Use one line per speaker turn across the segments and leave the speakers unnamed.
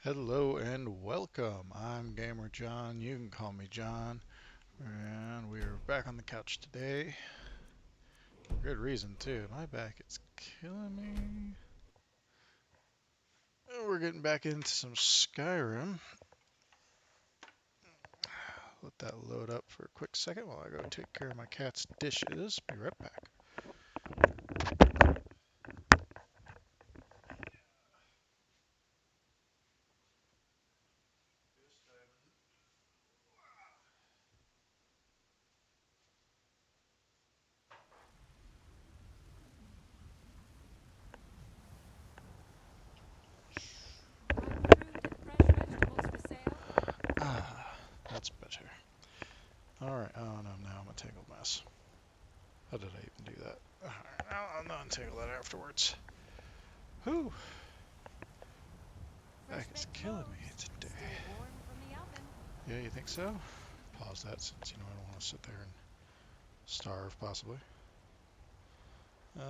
Hello and welcome. I'm Gamer John. You can call me John. And we're back on the couch today. For good reason, too. My back is killing me. And we're getting back into some Skyrim. Let that load up for a quick second while I go take care of my cat's dishes. Be right back. Ah, that's better. Alright, oh no, now I'm a tangled mess. How did I even do that? Alright, I'll untangle that afterwards. Whew. Back is killing me today. Yeah, you think so? Pause that since, I don't want to sit there and starve, possibly. Let's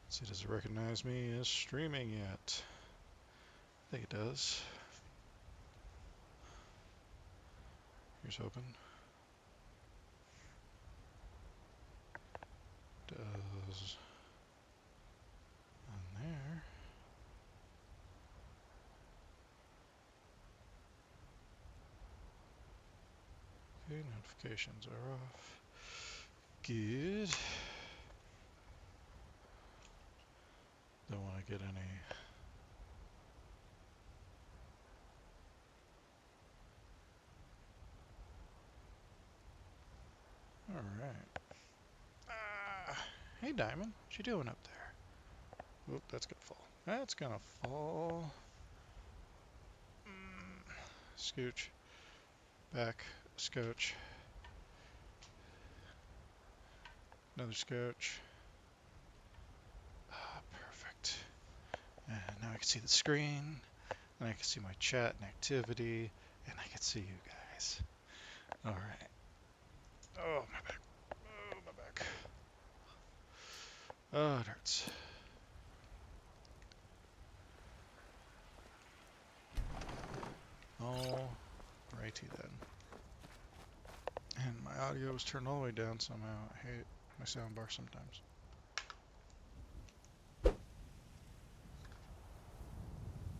see, does it recognize me as streaming yet? I think it does. Here's hoping. Does on there. Okay, notifications are off. Good. Don't want to get any. Alright. Hey Diamond, what you doing up there? Oop, that's gonna fall. That's gonna fall. Scooch. Back. Scooch. Another scooch. Perfect. And now I can see the screen, and I can see my chat and activity, and I can see you guys. Alright. Oh, my back. Oh, my back. Oh, it hurts. All righty then. And my audio is turned all the way down somehow. I hate my soundbar sometimes.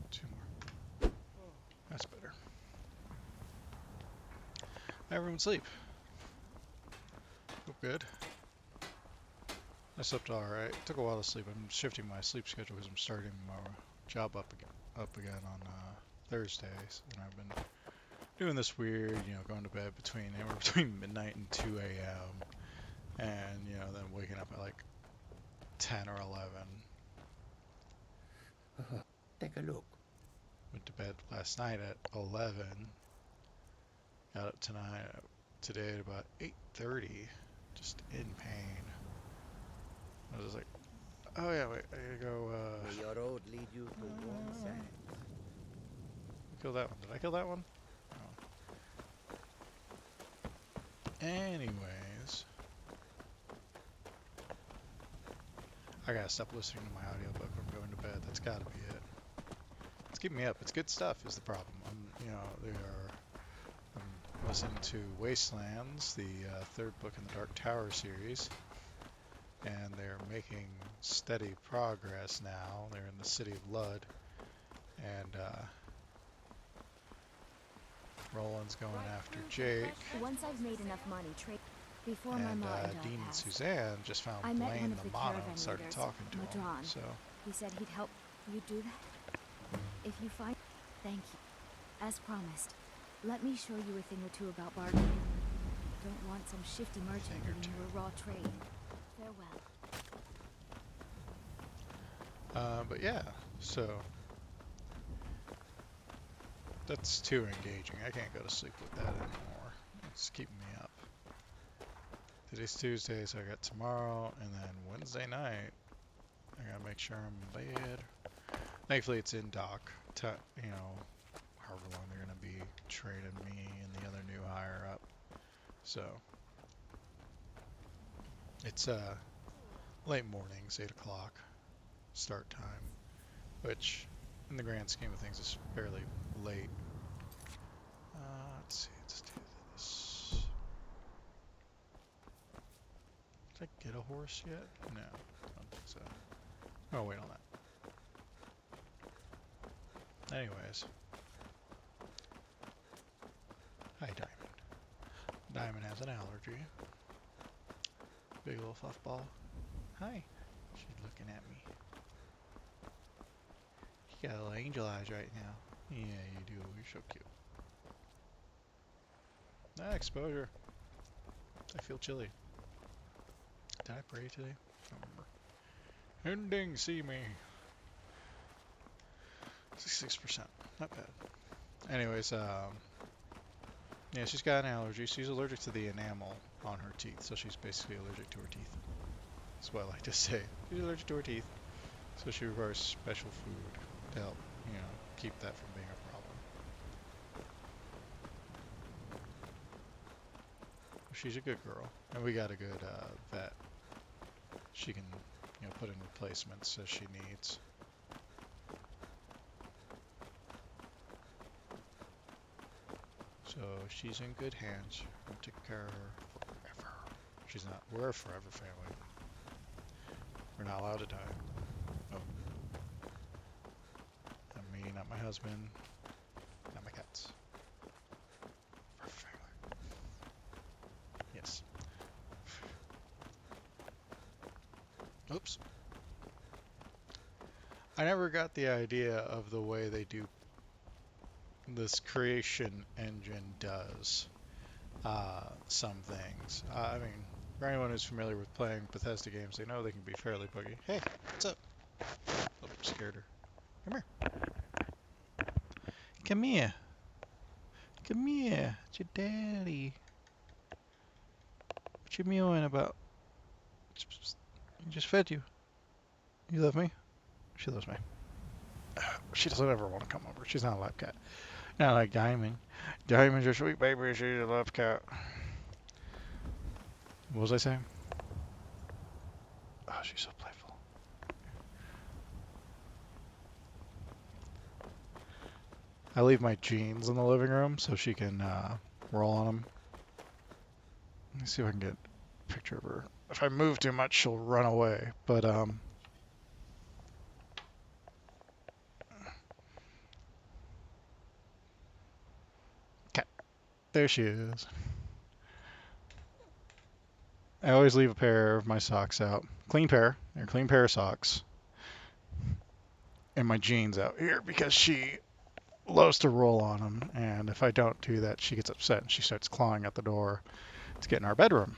Two more. That's better. Everyone sleep. Oh, good. I slept alright. Took a while to sleep. I'm shifting my sleep schedule because I'm starting my job up again on Thursdays. And I've been doing this weird, going to bed anywhere between midnight and 2 a.m. And, then waking up at like 10 or 11.
Take a look.
Went to bed last night at 11. Got up today at about 8:30, just in pain. I was like, oh yeah, wait, I gotta go,
May your road lead you to warm sands.
kill that one. Did I kill that one? No. Anyways, I gotta stop listening to my audiobook when I'm going to bed. That's gotta be it. It's keeping me up. It's good stuff is the problem. I'm listening to Wastelands, the third book in the Dark Tower series, and they're making steady progress now. They're in the city of Lud, and Roland's going after Jake.
Once I've made enough money, before my
And
mom and
Dean and
passed,
Suzanne just found
I met one
Blaine
of
the
the
Mono
caravan
and started
leaders,
talking to him.
Madron.
So
He said he'd help you do that. If you find, thank you. As promised, let me show you a thing or two about bargaining. Don't want some shifty merchant giving you a raw trade. Farewell.
but yeah, so that's too engaging. I can't go to sleep with that anymore. It's keeping me up. Today's Tuesday, so I got tomorrow, and then Wednesday night, I gotta make sure I'm in bed. Thankfully, it's in dock. However long they're gonna be trading me and the other new hire up. So it's late mornings, 8 o'clock start time, which in the grand scheme of things, it's fairly late. Let's see, let's do this. Did I get a horse yet? No, I don't think so. Oh, wait on that. Anyways. Hi, Diamond. Diamond has an allergy. Big little fluff ball. Hi. She's looking at me. You got little angel eyes right now. Yeah, you do. You're so cute. Ah, exposure. I feel chilly. Did I pray today? I don't remember. Ending, see me. 66%. Not bad. Anyways, yeah, she's got an allergy. She's allergic to the enamel on her teeth, so she's basically allergic to her teeth. That's what I like to say. She's allergic to her teeth, so she requires special food to help, keep that from being a problem. She's a good girl, and we got a good vet. She can, put in replacements as she needs. So she's in good hands. We'll take care of her forever. She's not. We're a forever family. We're not allowed to die. Oh. Not me, not my husband, not my cats. Forever family. Yes. Oops. I never got the idea of the way they do this creation engine does some things. I mean, for anyone who's familiar with playing Bethesda games, they know they can be fairly buggy. Hey, what's up? Oh, scared her. Come here. Come here. Come here. It's your daddy. What you mewing about? I just fed you. You love me? She loves me. She doesn't ever want to come over. She's not a lap cat. Not like Diamond. Diamond's a sweet baby. She's a lap cat. What was I saying? Oh, she's so playful. I leave my jeans in the living room so she can roll on them. Let me see if I can get a picture of her. If I move too much, she'll run away. But cat. There she is. I always leave a pair of my socks out. Clean pair. They're a clean pair of socks. And my jeans out here because she loves to roll on them. And if I don't do that, she gets upset and she starts clawing at the door to get in our bedroom.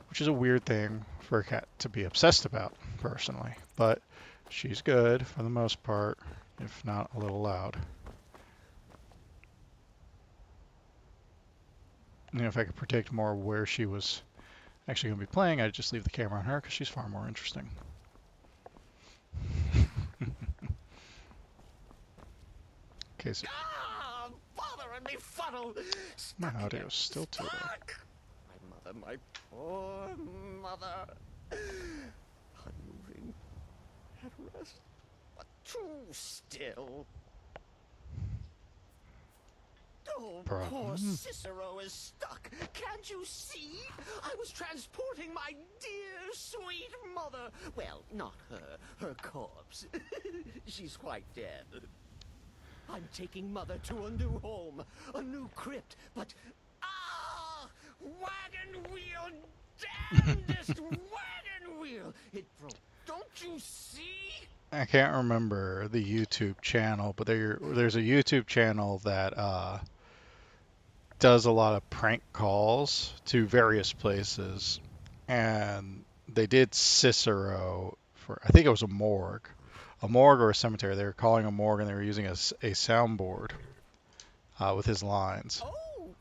Which is a weird thing for a cat to be obsessed about, personally. But she's good for the most part, if not a little loud. If I could predict more where she was actually going to be playing, I'd just leave the camera on her because she's far more interesting. Okay, so
Bother and me fuddle!
my audio's still too low.
My mother, my poor mother. Unmoving, at rest, but too still. Oh, poor Cicero is stuck. Can't you see? I was transporting my dear, sweet mother. Well, not her corpse. She's quite dead. I'm taking Mother to a new home, a new crypt, but... Ah! Wagon wheel! Damnedest wagon wheel! It broke. Don't you see?
I can't remember the YouTube channel, but there's a YouTube channel that does a lot of prank calls to various places, and they did Cicero for, I think it was a morgue or a cemetery. They were calling a morgue and they were using a soundboard with his lines.
Oh,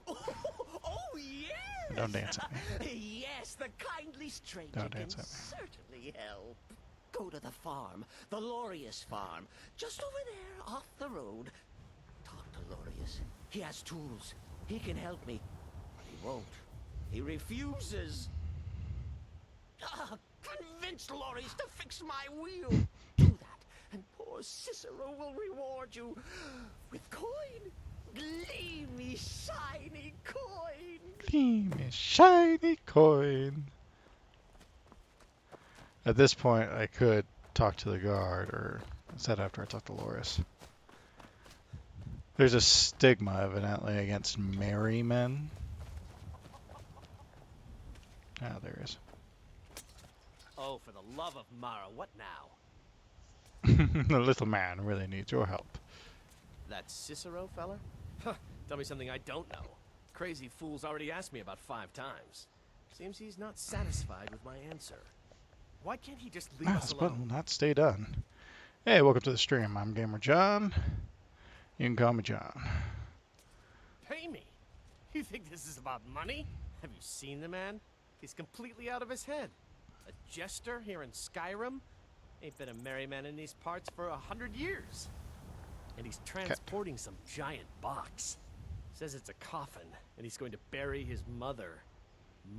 yes!
Don't dance at me.
Yes, the kindly stranger
Don't
can
dance at me.
certainly help. Go to the farm, the Lorius farm, just over there off the road. Talk to Lorius. He has tools. He can help me. But he won't. He refuses. Convince Lorius to fix my wheel. Do that, and poor Cicero will reward you with coin. Gleamy, shiny coin.
Gleamy, shiny coin. At this point, I could talk to the guard, or is that after I talk to Loris? There's a stigma, evidently, against merry men. Ah, there is.
Oh, for the love of Mara, what now?
The little man really needs your help.
That Cicero feller? Huh, tell me something I don't know. Crazy fool's already asked me about 5 times. Seems he's not satisfied with my answer. Why can't he just leave us
This button will
alone?
not stay done. Hey, welcome to the stream. I'm Gamer John. You can call me John.
Pay me? You think this is about money? Have you seen the man? He's completely out of his head. A jester here in Skyrim? Ain't been a merry man in these parts for 100 years. And he's transporting some giant box. Says it's a coffin, and he's going to bury his mother.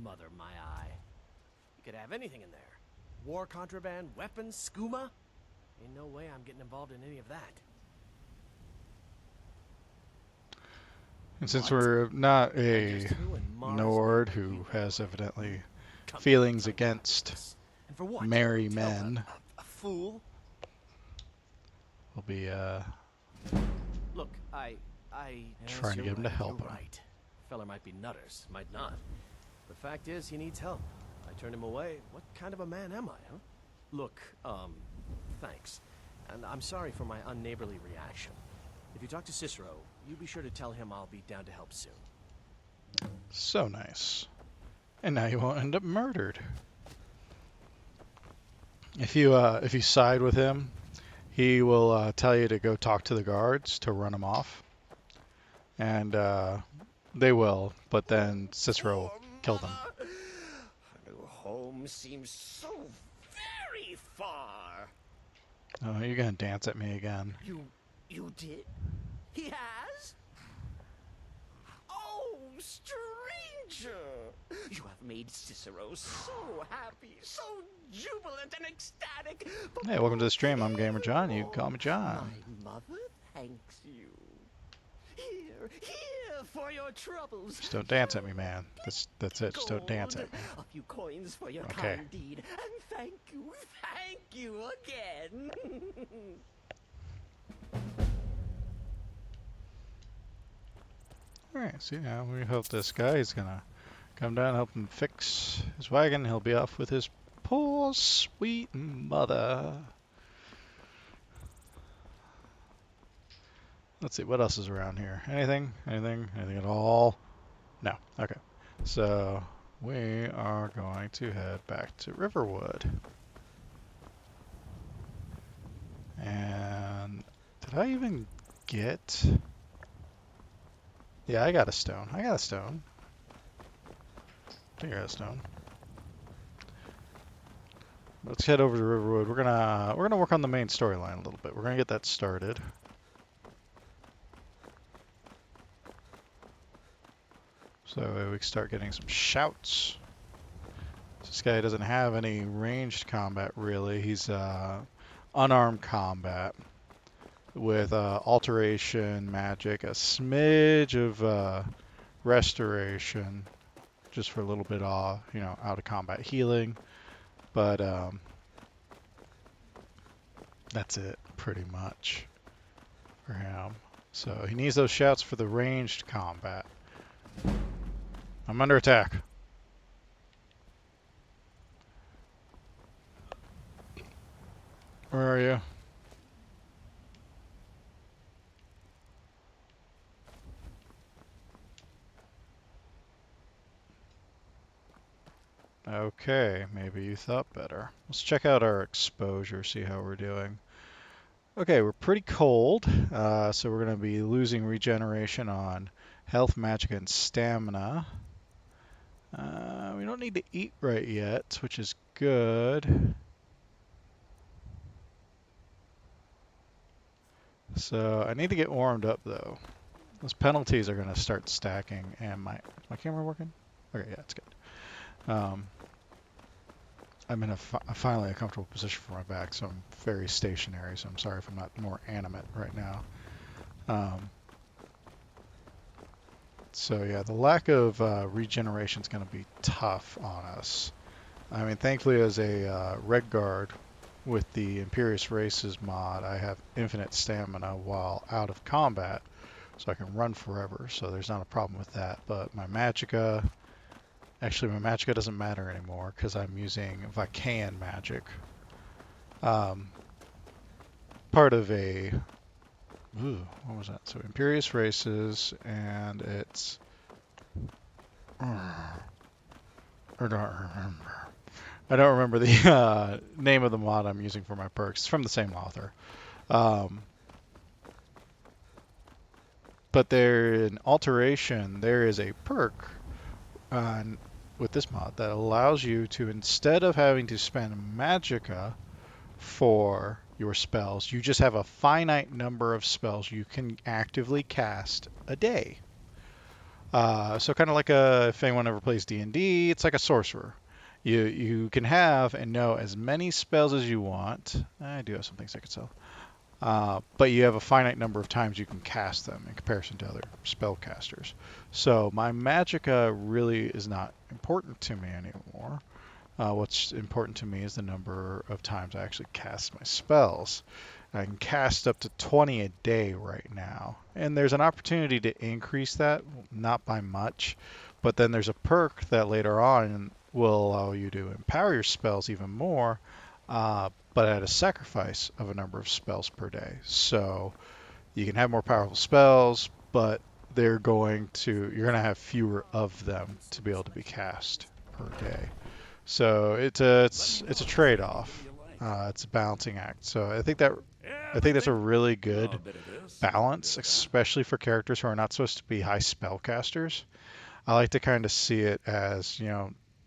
Mother, my eye. You could have anything in there. War contraband, weapons, skooma. Ain't no way I'm getting involved in any of that.
And since we're not a
Just who in Mars
Nord
made
who
you?
has evidently
Come
feelings
tell me about
against
this. And for what?
merry
Tell
men,
a fool?
we'll be
Look, I
trying to get him to help him.
Right. Feller might be nutters, might not. The fact is, he needs help. I turned him away. What kind of a man am I, huh? Look, thanks. And I'm sorry for my unneighborly reaction. If you talk to Cicero, you be sure to tell him I'll be down to help soon.
So nice. And now you won't end up murdered. If you side with him, he will tell you to go talk to the guards to run him off. And they will, but then Cicero will kill them.
Our new home seems so very far.
Oh, you're gonna dance at me again.
You did? He has? Oh, stranger! You have made Cicero so happy, so jubilant and ecstatic.
Hey, welcome to the stream. I'm Gamer John. You can call me John.
My mother thanks you. Here for your troubles.
Just don't dance at me, man. That's it. Just don't dance at me.
A few coins for your
Okay.
kind deed, and thank you again.
Alright, so now we hope this guy is gonna come down and help him fix his wagon. He'll be off with his poor sweet mother. Let's see, what else is around here? Anything? Anything at all? No. Okay. So we are going to head back to Riverwood. And did I even get... Yeah, I got a stone. I got a stone. I got a stone. Let's head over to Riverwood. We're gonna work on the main storyline a little bit. We're gonna get that started. So we can start getting some shouts. This guy doesn't have any ranged combat really. He's unarmed combat with alteration magic, a smidge of restoration, just for a little bit off, out of combat healing. But that's it, pretty much, for him. So he needs those shouts for the ranged combat. I'm under attack. Where are you? Okay, maybe you thought better. Let's check out our exposure, see how we're doing. Okay, we're pretty cold, so we're going to be losing regeneration on health, magic, and stamina. We don't need to eat right yet, which is good. So I need to get warmed up, though. Those penalties are going to start stacking, and my camera working? Okay, yeah, it's good. I'm in finally a comfortable position for my back, so I'm very stationary. So I'm sorry if I'm not more animate right now. So yeah, the lack of regeneration is going to be tough on us. I mean, thankfully, as a Red Guard with the Imperious Races mod, I have infinite stamina while out of combat, so I can run forever. So there's not a problem with that. But my Magicka, actually, my Magicka doesn't matter anymore because I'm using Vacan magic. Part of a what was that? So Imperious Races, and it's I don't remember. I don't remember the name of the mod I'm using for my perks. It's from the same author. But in Alteration, there is a perk with this mod that allows you to, instead of having to spend Magicka for your spells, you just have a finite number of spells you can actively cast a day. So kind of like if anyone ever plays D&D, it's like a sorcerer. You can have and know as many spells as you want. I do have some things I could sell. But you have a finite number of times you can cast them in comparison to other spellcasters. So my Magicka really is not important to me anymore. What's important to me is the number of times I actually cast my spells. I can cast up to 20 a day right now. And there's an opportunity to increase that, not by much, but then there's a perk that later on will allow you to empower your spells even more, but at a sacrifice of a number of spells per day. So you can have more powerful spells, but you're going to have fewer of them to be able to be cast per day. So it's a trade-off. It's a balancing act. So I think that's a really good balance, especially for characters who are not supposed to be high spellcasters. I like to kind of see it as,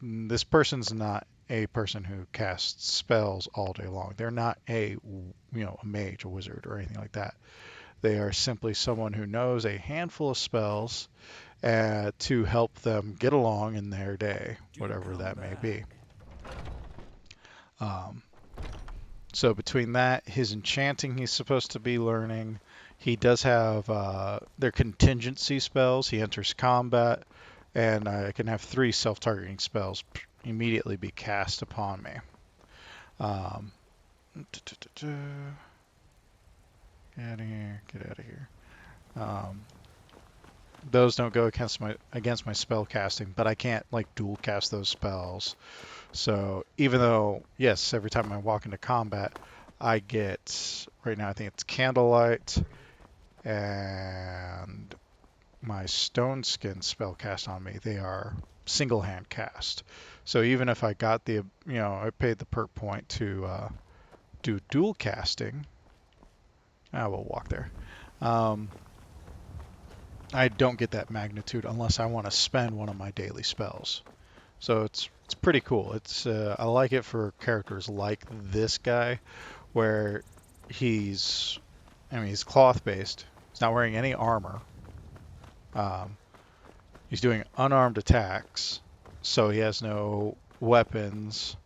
this person's not a person who casts spells all day long. They're not a mage, a wizard, or anything like that. They are simply someone who knows a handful of spells to help them get along in their day, whatever that may be. So between that, his enchanting he's supposed to be learning. He does have their contingency spells. He enters combat, and I can have 3 self-targeting spells immediately be cast upon me. Get out of here. Get out of here. Those don't go against my spell casting, but I can't like dual cast those spells. So even though, yes, every time I walk into combat, I get, right now I think it's Candlelight and my Stone Skin spell cast on me, they are single hand cast. So even if I got I paid the perk point to do dual casting, we'll walk there. I don't get that magnitude unless I want to spend one of my daily spells. So it's pretty cool. I like it for characters like this guy, where he's cloth based. He's not wearing any armor. He's doing unarmed attacks, so he has no weapons.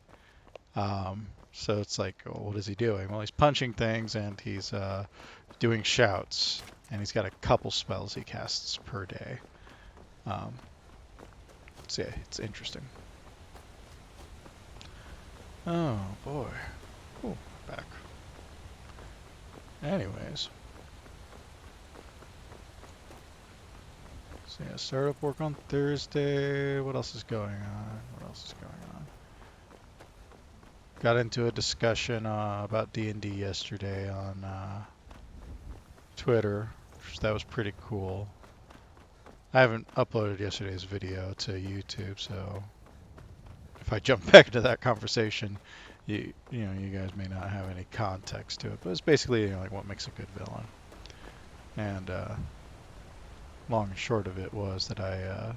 So it's like, well, what is he doing? Well, he's punching things and he's doing shouts, and he's got a couple spells he casts per day. So yeah, it's interesting. Oh boy. Oh, back. Anyways. So yeah, startup work on Thursday. What else is going on? Got into a discussion about D&D yesterday on Twitter. That was pretty cool. I haven't uploaded yesterday's video to YouTube, so if I jump back into that conversation, you guys may not have any context to it. But it's basically like what makes a good villain. And long and short of it was that I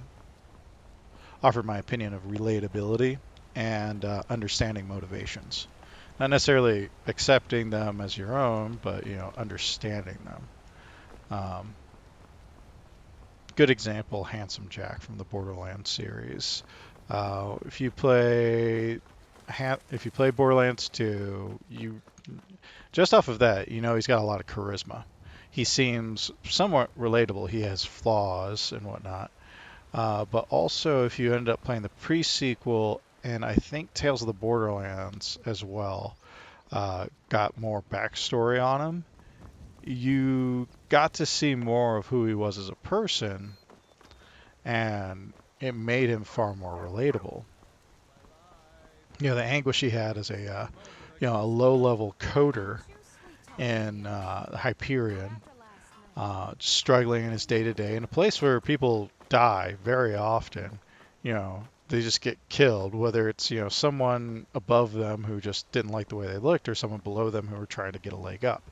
offered my opinion of relatability and understanding motivations. Not necessarily accepting them as your own, but understanding them. Good example, Handsome Jack from the Borderlands series. If you play if you play Borderlands 2, you just off of that, you know he's got a lot of charisma. He seems somewhat relatable. He has flaws and whatnot. But also, if you end up playing the pre-sequel and I think Tales of the Borderlands as well, got more backstory on him, you got to see more of who he was as a person, and it made him far more relatable. You know, the anguish he had as a low-level coder in Hyperion, struggling in his day-to-day in a place where people die very often. You know, they just get killed, whether it's, someone above them who just didn't like the way they looked or someone below them who were trying to get a leg up.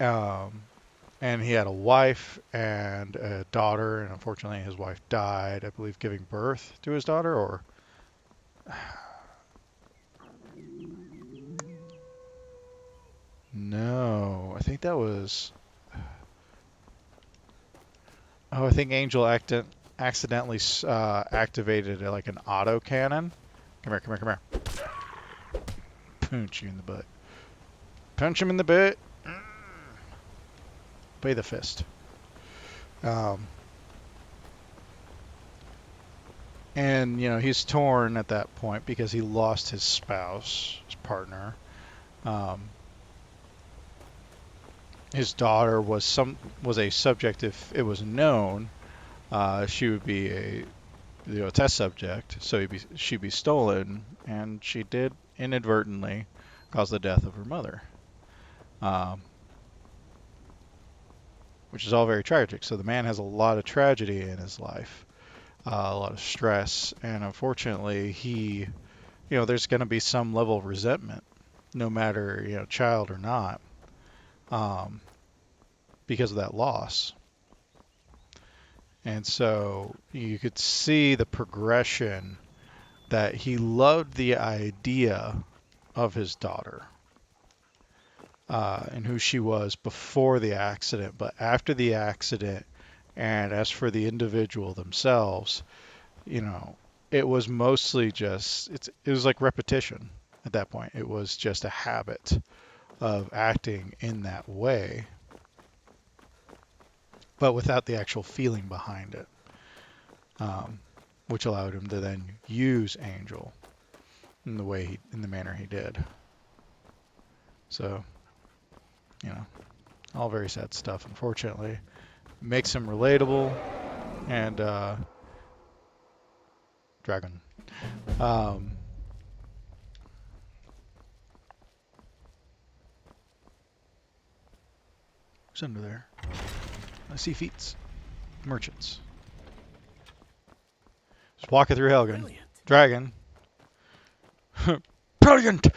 And he had a wife and a daughter, and unfortunately his wife died, I believe, giving birth to his daughter, or no, I think that was. Oh, I think Angel accidentally activated like an auto cannon. Come here, come here, come here. Punch you in the butt. Punch him in the butt. Play the fist. And he's torn at that point because he lost his spouse, his partner. His daughter was a subject. If it was known, she would be a test subject, so she'd be stolen, and she did inadvertently cause the death of her mother, which is all very tragic. So the man has a lot of tragedy in his life, a lot of stress, and unfortunately, there's going to be some level of resentment, no matter child or not, because of that loss. And so you could see the progression that he loved the idea of his daughter, and who she was before the accident. But after the accident, and as for the individual themselves, it was mostly just, it was like repetition at that point. It was just a habit of acting in that way, but without the actual feeling behind it, which allowed him to then use Angel in the manner he did. So, all very sad stuff, unfortunately. Makes him relatable, and Dragon. Who's under there? I see feats. Merchants. Just walking through Helgen.
Brilliant.
Dragon. Brilliant!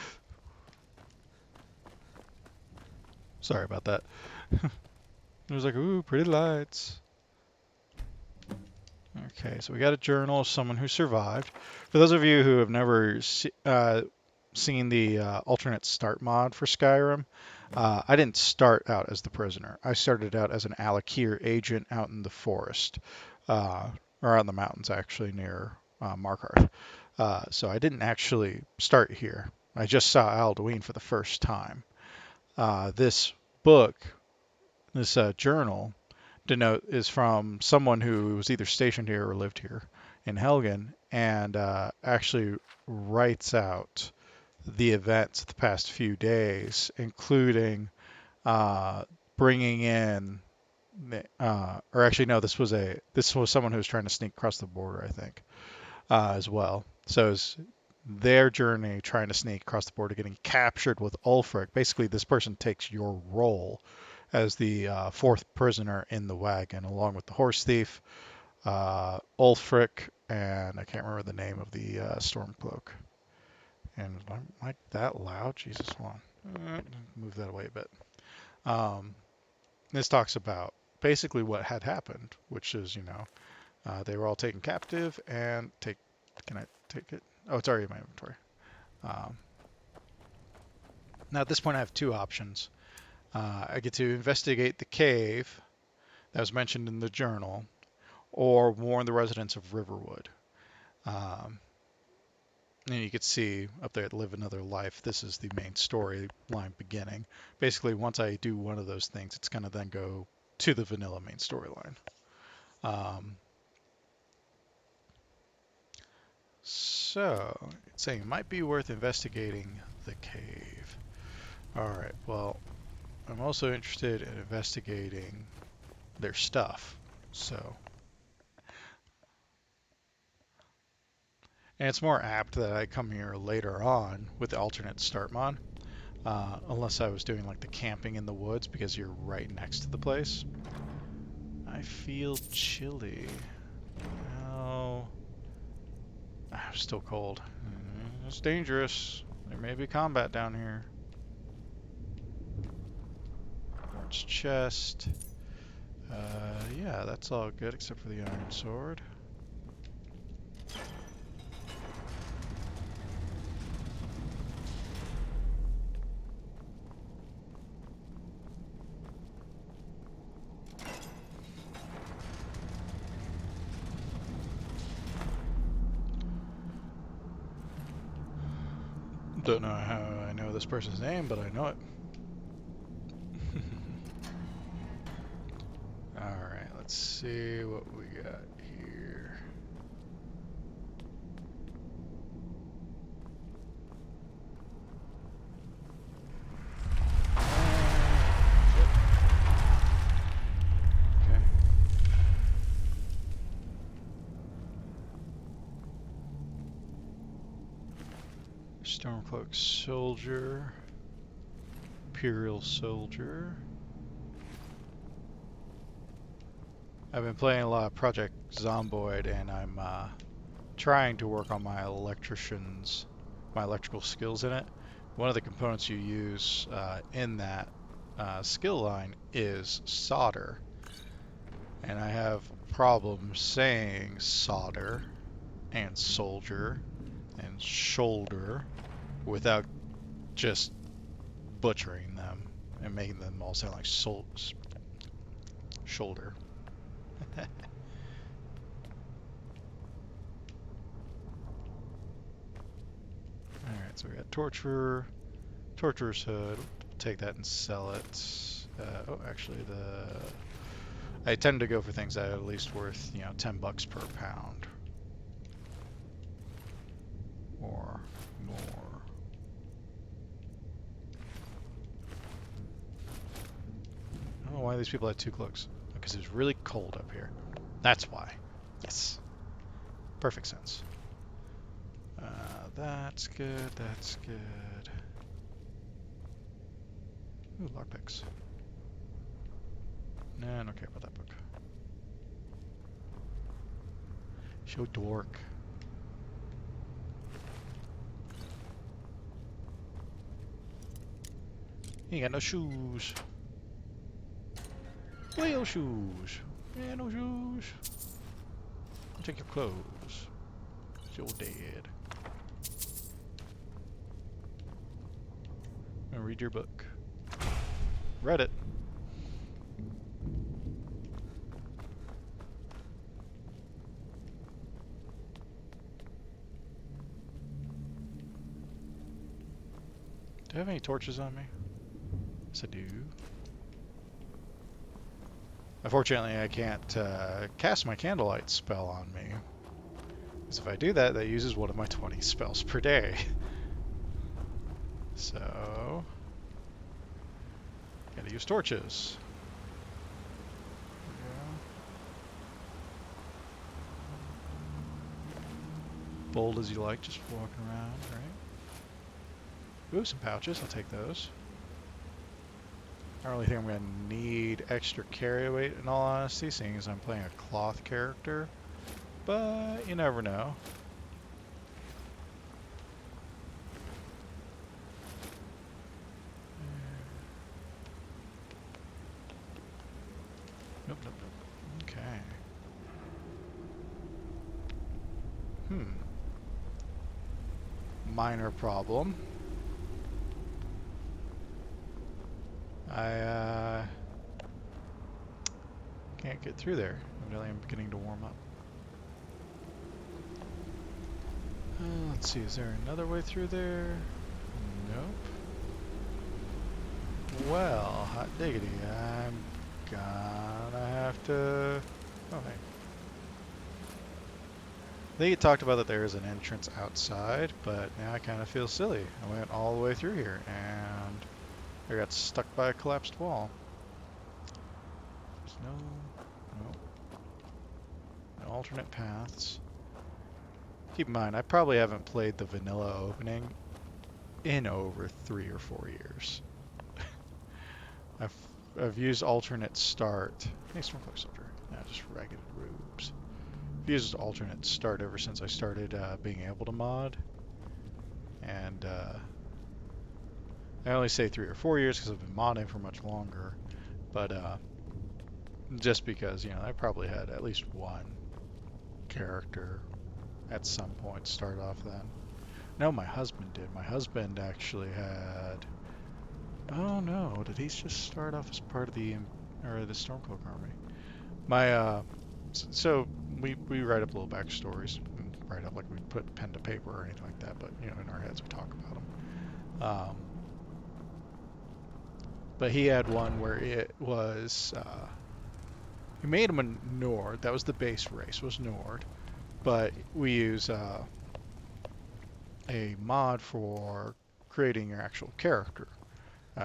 Sorry about that. It was like, ooh, pretty lights. Okay, so we got a journal of someone who survived. For those of you who have never seen the alternate start mod for Skyrim, I didn't start out as the prisoner. I started out as an Alakir agent out in the forest, or out in the mountains, actually, near Markarth. So I didn't actually start here. I just saw Alduin for the first time. This book, this journal, is from someone who was either stationed here or lived here in Helgen, and actually writes out the events of the past few days, including bringing in, or actually no, this was someone who was trying to sneak across the border, I think, as well. So it's their journey trying to sneak across the border, getting captured with Ulfric. Basically, this person takes your role as the fourth prisoner in the wagon, along with the horse thief, Ulfric, and I can't remember the name of the Stormcloak. And I'm like that loud? Jesus, hold on. Move that away a bit. This talks about basically what had happened, which is, they were all taken captive and can I take it? Oh, it's already in my inventory. Now at this point I have two options. I get to investigate the cave that was mentioned in the journal, or warn the residents of Riverwood. And you could see up there at Live Another Life, this is the main storyline beginning. Basically, once I do one of those things, it's going to then go to the vanilla main storyline. So, it's saying it might be worth investigating the cave. Alright, well, I'm also interested in investigating their stuff. So, and it's more apt that I come here later on with the alternate start mod. Unless I was doing like the camping in the woods because you're right next to the place. I feel chilly. Oh, I'm still cold. It's dangerous. There may be combat down here. Orange chest. Yeah, that's all good except for the iron sword. Don't know how I know this person's name, but I know it. Alright, let's see what we got here. Okay. Stormcloak soldier. Imperial soldier. I've been playing a lot of Project Zomboid, and I'm trying to work on my electrical skills in it. One of the components you use in that skill line is solder, and I have problems saying solder and soldier and shoulder without just butchering them and making them all sound like shoulder. Alright, so we got Torturer's Hood. Take that and sell it. Actually, I tend to go for things that are at least worth, $10 per pound. Or more. I don't know why these people had 2 cloaks. Because it's really cold up here. That's why. Yes. Perfect sense. That's good, that's good. Ooh, lockpicks. Nah, I don't care about that book. Show dork. He ain't got no shoes. Whale shoes. Yeah, no shoes. Take your clothes. You're dead. And read your book. Read it. Do I have any torches on me? Yes, I do. Unfortunately, I can't cast my candlelight spell on me. Because if I do that, that uses one of my 20 spells per day. So, gotta use torches. Bold as you like, just walking around, right? Ooh, some pouches, I'll take those. I don't really think I'm going to need extra carry weight in all honesty, seeing as I'm playing a cloth character. But you never know. Nope, nope, nope. Okay. Minor problem. I can't get through there. Really, I'm beginning to warm up. Let's see, is there another way through there? Nope. Well, hot diggity, I'm gonna have to... Oh, hey. I think it talked about that there is an entrance outside, but now I kind of feel silly. I went all the way through here, and I got stuck by a collapsed wall. There's no alternate paths. Keep in mind, I probably haven't played the vanilla opening in over 3 or 4 years. I've used alternate start. Hey, Stormcloak Soldier. No, just ragged rubes. I've used alternate start ever since I started being able to mod. And I only say 3 or 4 years because I've been modding for much longer. But just because, you know, I probably had at least one character at some point start off then. No, my husband did. My husband actually had... Oh no, did he just start off as part of the Stormcloak army? My so we write up little backstories, and write up like we put pen to paper or anything like that, but you know, in our heads we talk about them. But he had one where it was he made him a Nord. That was the base race, was Nord, but we use a mod for creating your actual character.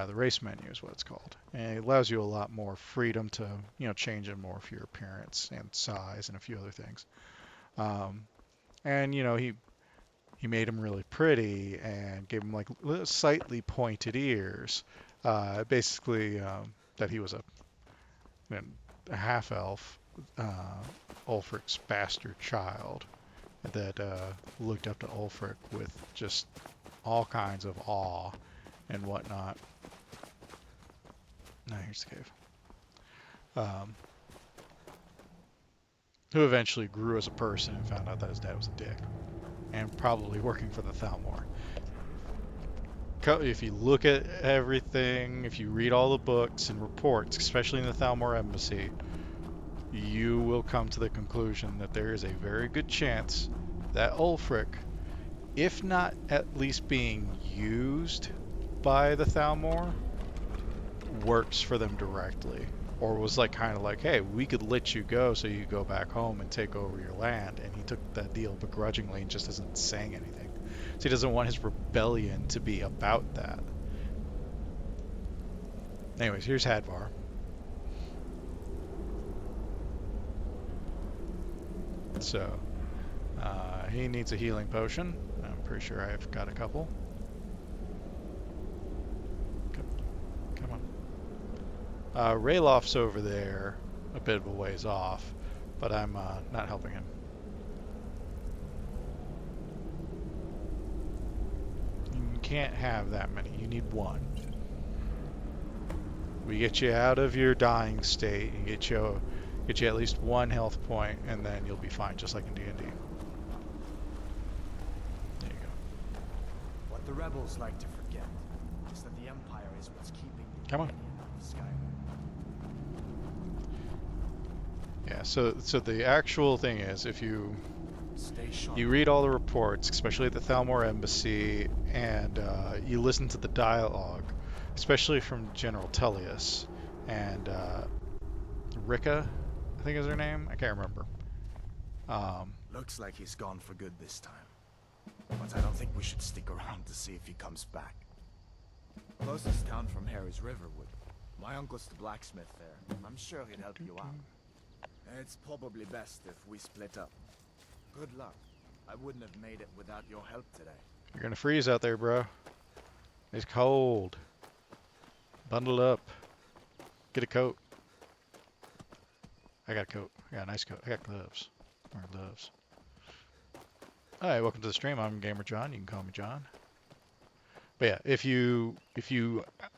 The race menu is what it's called, and it allows you a lot more freedom to, you know, change in more for your appearance and size and a few other things. And you know, he made him really pretty and gave him like slightly pointed ears. Basically, that he was a half elf, Ulfric's bastard child that looked up to Ulfric with just all kinds of awe and whatnot. Now here's the cave. Who eventually grew as a person and found out that his dad was a dick. And probably working for the Thalmor. If you look at everything, if you read all the books and reports, especially in the Thalmor embassy, you will come to the conclusion that there is a very good chance that Ulfric, if not at least being used by the Thalmor, works for them directly, or was like kind of like, hey, we could let you go so you go back home and take over your land, and he took that deal begrudgingly and just isn't saying anything. So he doesn't want his rebellion to be about that. Anyways, here's Hadvar. So he needs a healing potion. I'm pretty sure I've got a couple. Come on. Raylof's over there, a bit of a ways off, but I'm not helping him. You can't have that many. You need one. We get you out of your dying state and get you at least one health point, and then you'll be fine, just like in D&D. There you go.
What the rebels like to forget is that the Empire is what's keeping the
Come on.
of Skyrim.
Yeah, so the actual thing is, if you
Stay sharp.
you read all the reports, especially at the Thalmor embassy, and you listen to the dialogue, especially from General Tullius and Rika, I think is her name. I can't remember.
Looks like he's gone for good this time. But I don't think we should stick around to see if he comes back. Closest town from here is Riverwood. My uncle's the blacksmith there. I'm sure he'd help you out. It's probably best if we split up. Good luck. I wouldn't have made it without your help today.
You're gonna freeze out there, bro. It's cold. Bundle up. Get a coat. I got a coat. I got a nice coat. I got gloves. I'm wearing gloves. Hi, welcome to the stream. I'm Gamer John. You can call me John. But yeah, if you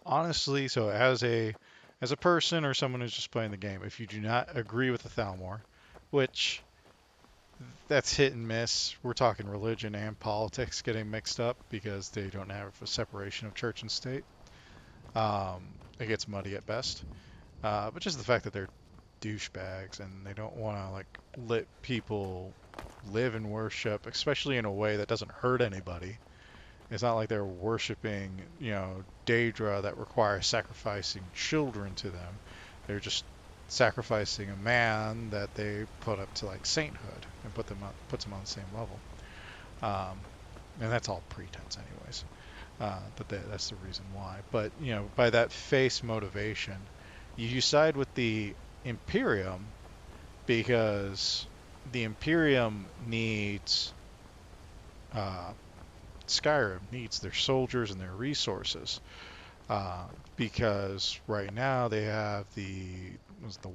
honestly, so as a person or someone who's just playing the game, if you do not agree with the Thalmor, which that's hit and miss. We're talking religion and politics getting mixed up because they don't have a separation of church and state. It gets muddy at best. But just the fact that they're douchebags and they don't want to like let people live and worship, especially in a way that doesn't hurt anybody. It's not like they're worshiping, Daedra that requires sacrificing children to them. They're just sacrificing a man that they put up to like sainthood and puts them on the same level. And that's all pretense, anyways. But that's the reason why. But by that face motivation, you side with the Imperium because the Imperium needs Skyrim needs their soldiers and their resources because right now they have the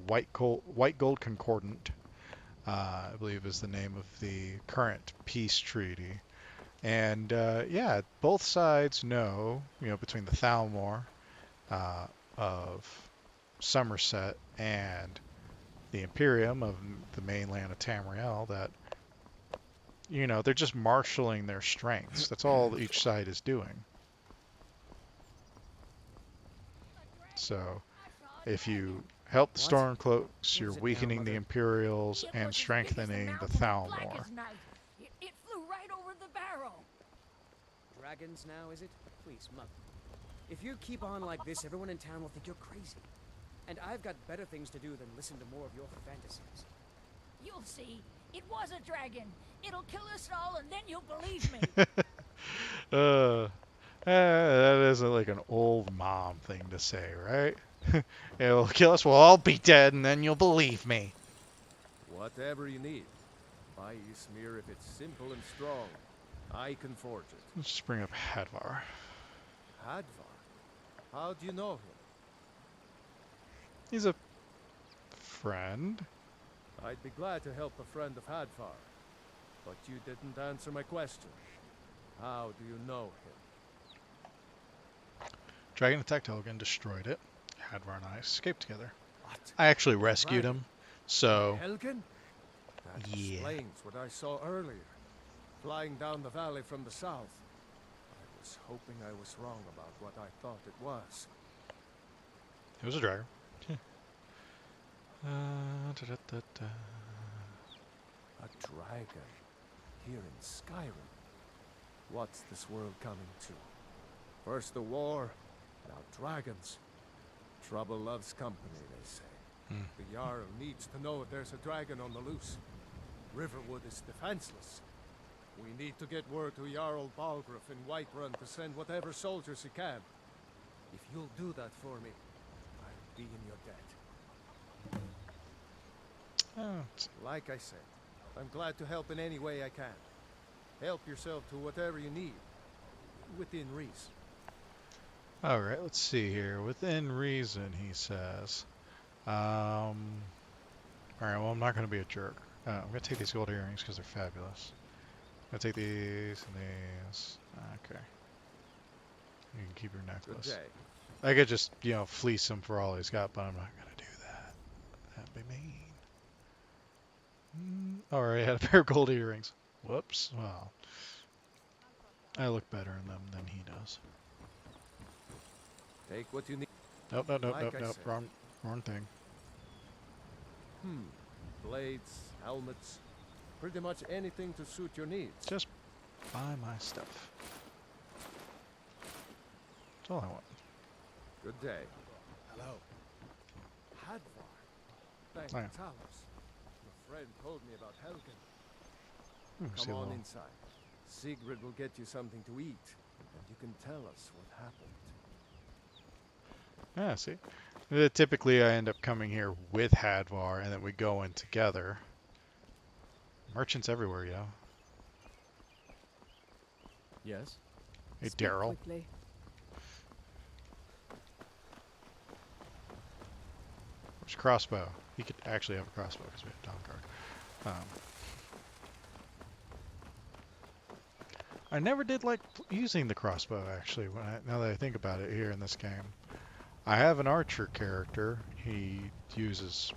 White Gold Concordant, I believe is the name of the current peace treaty. And yeah, both sides know, between the Thalmor of Somerset and the Imperium of the mainland of Tamriel that, they're just marshaling their strengths. That's all each side is doing. So if you help the Stormcloaks, you're weakening the Imperials and strengthening the Thalmor.
It flew right over the barrel. Dragons now, is it? Please, Mother. If you keep on like this, everyone in town will think you're crazy. And I've got better things to do than listen to more of your fantasies.
You'll see. It was a dragon. It'll kill us all, and then you'll believe me.
That isn't like an old mom thing to say, right? It'll kill us, we'll all be dead, and then you'll believe me.
Whatever you need. Buy you smear if it's simple and strong. I can forge it.
Let's just bring up Hadvar.
Hadvar? How do you know him?
He's a friend.
I'd be glad to help a friend of Hadvar. But you didn't answer my question. How do you know him?
Dragon attacked Helgen, destroyed it. Hadvar and I escaped together.
What?
I actually rescued him, so...
Helgen? That
Yeah.
explains what I saw earlier. Flying down the valley from the south. I was hoping I was wrong about what I thought it was.
It was a dragon. Da-da-da-da.
A dragon. Here in Skyrim. What's this world coming to? First the war, now dragons. Trouble loves company, they say. The Jarl needs to know if there's a dragon on the loose. Riverwood is defenseless. We need to get word to Jarl Balgruuf in Whiterun to send whatever soldiers he can. If you'll do that for me, I'll be in your debt. Like I said, I'm glad to help in any way I can. Help yourself to whatever you need, within reason.
Alright, let's see here. Within reason, he says. Alright, well, I'm not going to be a jerk. I'm going to take these gold earrings because they're fabulous. I'm going to take these and these. Okay. You can keep your necklace.
Good day.
I could just, fleece him for all he's got, but I'm not going to do that. That'd be mean. Alright, I had a pair of gold earrings. Whoops. Well, I look better in them than he does.
Take what you need.
Nope.
Like I said.
Wrong thing.
Blades, helmets, pretty much anything to suit your needs.
Just buy my stuff. That's all I want.
Good day.
Hello.
Hadvar. Thank
Oh,
you,
yeah.
Talos. Your friend told me about Helgen.
See
Come
a
on
little-
inside. Sigrid will get you something to eat, and you can tell us what happened.
Yeah, see? Typically, I end up coming here with Hadvar, and then we go in together. Merchants everywhere,
Yes?
Hey,
Speak
Daryl.
quickly.
Where's crossbow? He could actually have a crossbow because we have Dawn Guard. I never did like using the crossbow, actually, now that I think about it here in this game. I have an archer character. He uses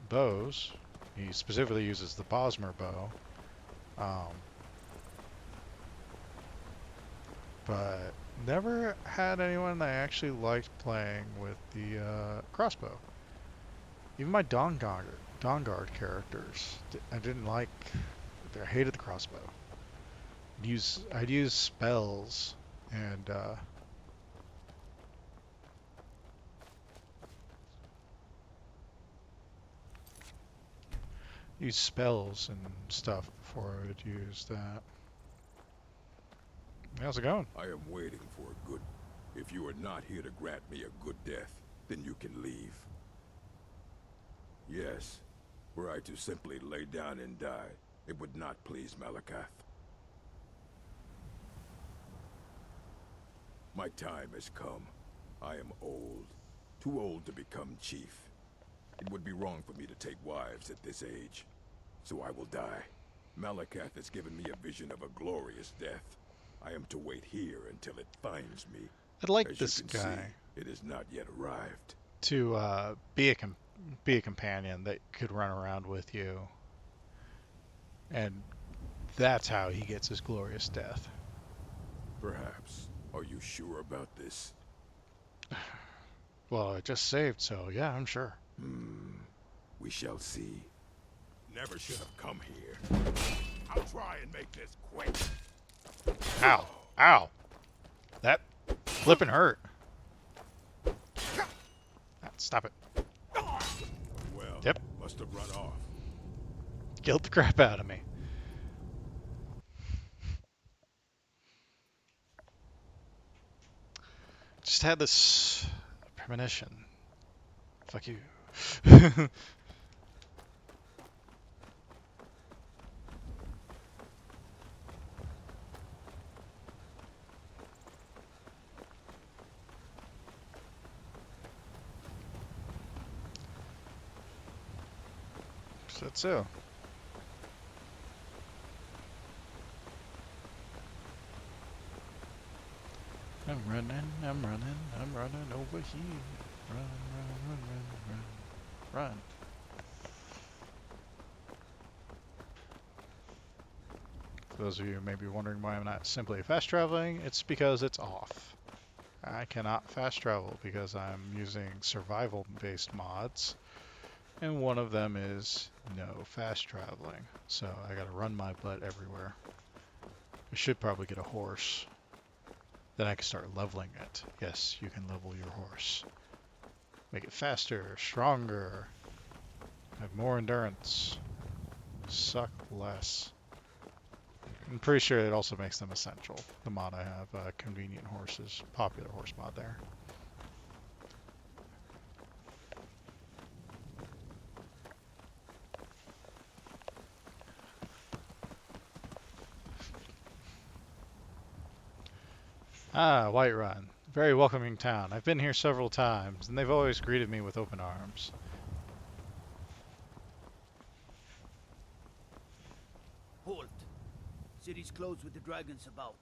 bows. He specifically uses the Bosmer bow. But never had anyone that I actually liked playing with the crossbow. Even my Dawn Guard characters, I didn't like with it. I hated the crossbow. I'd use spells and use spells and stuff before I would use that. How's it going?
I am waiting for a good... If you are not here to grant me a good death, then you can leave. Yes, were I to simply lay down and die, it would not please Malakath. My time has come. I am old. Too old to become chief. It would be wrong for me to take wives at this age. So I will die. Malakath has given me a vision of a glorious death. I am to wait here until it finds me.
I'd like
As
this
you can
guy
see, it has not yet arrived.
to be a companion that could run around with you, and that's how he gets his glorious death.
Perhaps. Are you sure about this?
Well, I just saved, so yeah, I'm sure.
We shall see. Never should have come here. I'll try and make this quick.
Ow! Ow! That flipping hurt. Stop it.
Well,
Yep.
must have run off.
Killed the crap out of me. Just had this premonition. Fuck you. That's so. I'm running over here. Run. For those of you who may be wondering why I'm not simply fast traveling, it's because it's off. I cannot fast travel because I'm using survival-based mods, and one of them is no fast traveling. So I gotta run my butt everywhere. I should probably get a horse. Then I can start leveling it. Yes, you can level your horse. Make it faster, stronger, have more endurance, suck less. I'm pretty sure it also makes them essential. The mod I have, convenient horses, popular horse mod there. Ah, Whiterun. Very welcoming town. I've been here several times, and they've always greeted me with open arms.
Halt. City's closed with the dragons about.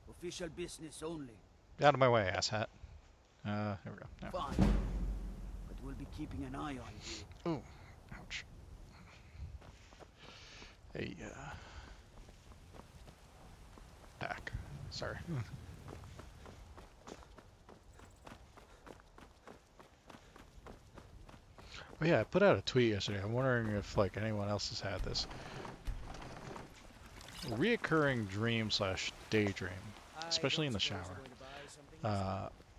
Official business only.
Out of my way, asshat. There we go. No.
Fine. But we'll be keeping an eye on you.
Ooh, ouch. Hey, back. Sorry. Oh yeah, I put out a tweet yesterday. I'm wondering if like anyone else has had this reoccurring dream slash daydream, especially in the shower,